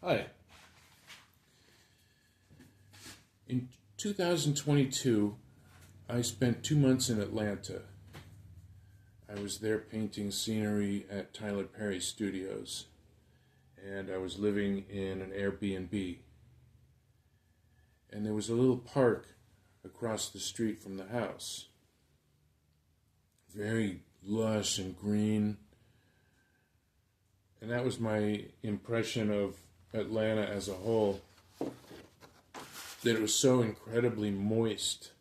Hi. In 2022, I spent 2 months in Atlanta. I was there painting scenery at Tyler Perry Studios, and I was living in an Airbnb. And there was a little park across the street from the house. Very lush and green. And that was my impression of Atlanta as a whole. That it was so incredibly moist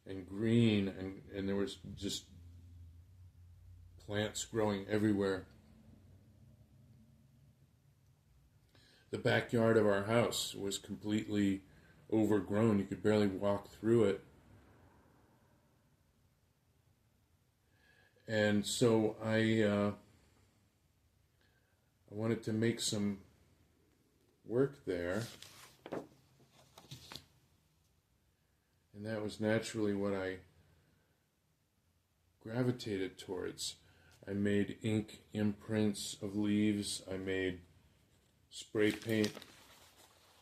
and green, and there was just plants growing everywhere. The backyard of our house was completely overgrown. You could barely walk through it. And so I wanted to make some work there. And that was naturally what I gravitated towards. I made ink imprints of leaves. I made spray paint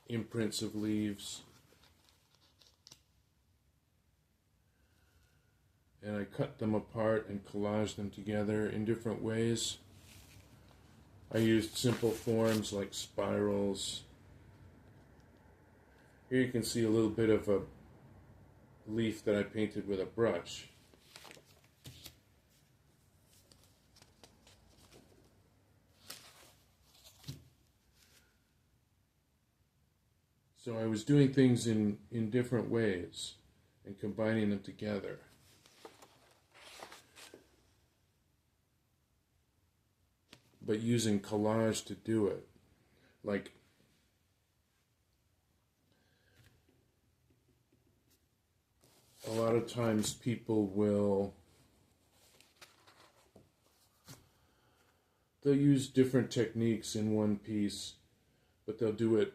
imprints of leaves. And I cut them apart and collaged them together in different ways. I used simple forms like spirals. Here you can see a little bit of a leaf that I painted with a brush. So I was doing things in different ways and combining them together. But using collage to do it. Like, a lot of times they'll use different techniques in one piece, but they'll do it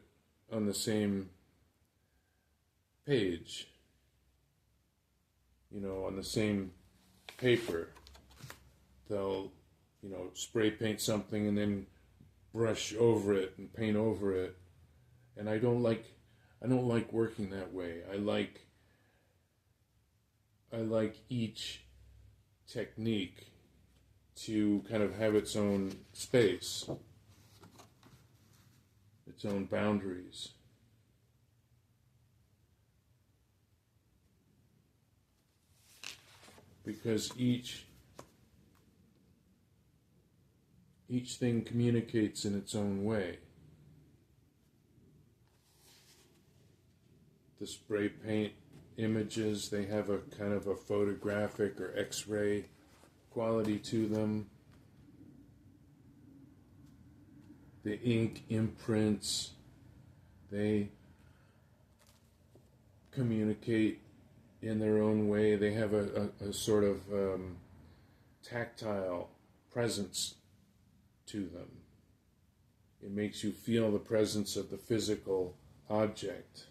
on the same page, on the same paper. They'll, spray paint something and then brush over it and paint over it. And I don't like working that way. I like each technique to kind of have its own space, its own boundaries. Because each thing communicates in its own way. The spray paint images, they have a kind of a photographic or X-ray quality to them. The ink imprints, they communicate in their own way. They have a sort of tactile presence to them. It makes you feel the presence of the physical object,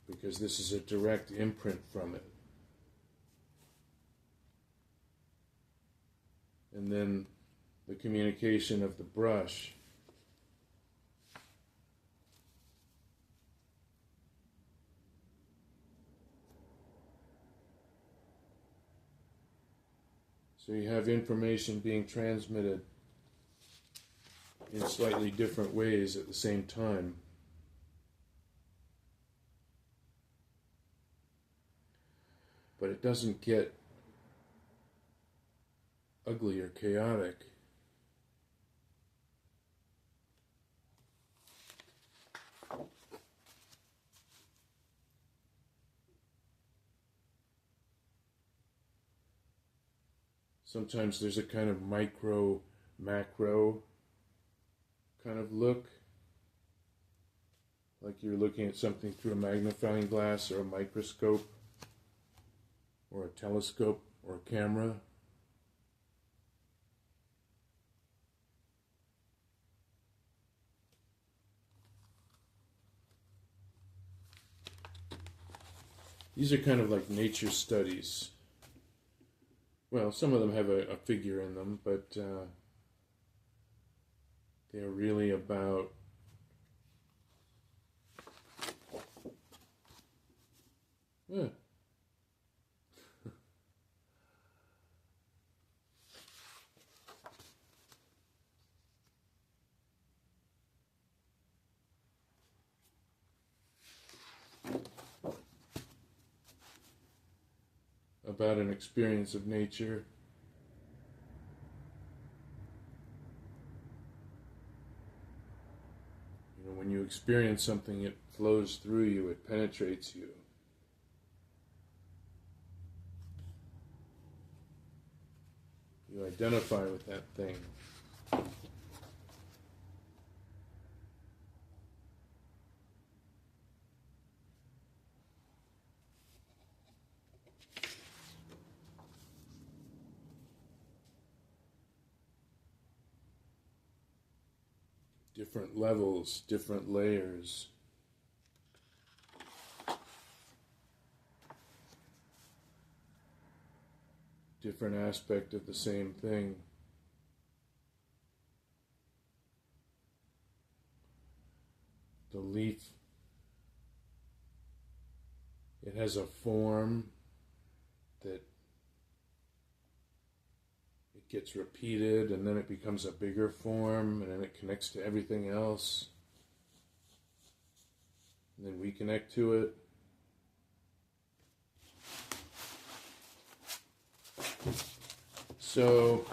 because this is a direct imprint from it. And then the communication of the brush. So you have information being transmitted in slightly different ways at the same time. But it doesn't get ugly or chaotic. Sometimes there's a kind of micro, macro kind of look, like you're looking at something through a magnifying glass or a microscope or a telescope or a camera. These are kind of like nature studies. Well, some of them have a figure in them, but they're really about Yeah. About an experience of nature. You know, when you experience something, it flows through you, it penetrates you. You identify with that thing. Different levels, different layers. Different aspect of the same thing. The leaf, it has a form that it gets repeated, and then it becomes a bigger form, and then it connects to everything else. And then we connect to it. So,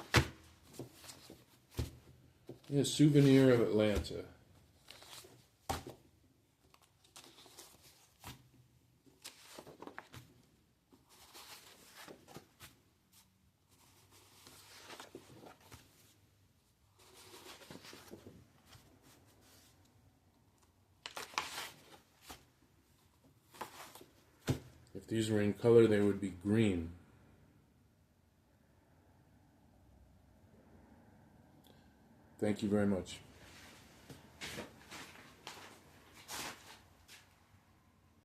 yeah, souvenir of Atlanta. If these were in color, they would be green. Thank you very much.